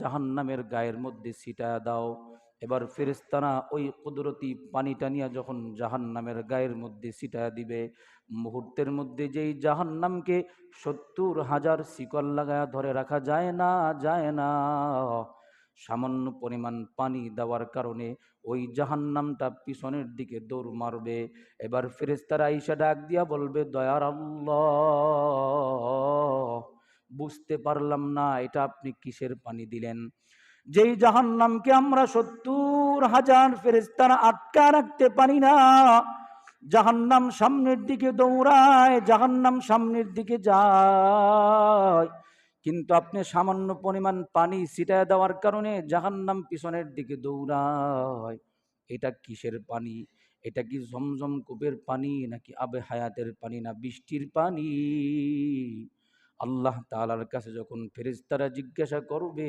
জাহান্নামের গায়ের মধ্যে ছিটায়া দাও। এবার ফেরেশতারা ওই কুদরতি পানিটা নিয়ে যখন জাহান্নামের গায়ের মধ্যে ছিটায়া দিবে, মুহূর্তের মধ্যে যেই জাহান্নামকে 70,000 শিকল লাগায়া ধরে রাখা যায় না, যায় না। সামান্য পরিমাণ পানি দেওয়ার কারণে ওই জাহান্নামটা পিছনের দিকে দৌড় মারবে। এবার ফেরেশতারা আইসা ডাক দিয়া বলবে, দয়ার আল্লাহ, বুঝতে পারলাম না এটা আপনি কিসের পানি দিলেন। যেই জাহান্নামকে আমরা 70,000 ফেরেশতারা আটকা রাখতে পারি না, জাহান্নাম সামনের দিকে দৌড়ায়, জাহান্নাম সামনের দিকে যায়, কিন্তু আপনি সামান্য পরিমাণ পানি ছিটায় দেওয়ার কারণে জাহান্নাম পিছনের দিকে দৌড়ায়। এটা কিসের পানি? এটা কি জমজম কূপের পানি, নাকি আবে হায়াতের পানি, না বৃষ্টির পানি? আল্লাহ তাআলার কাছে যখন ফেরেশতারা জিজ্ঞাসা করবে,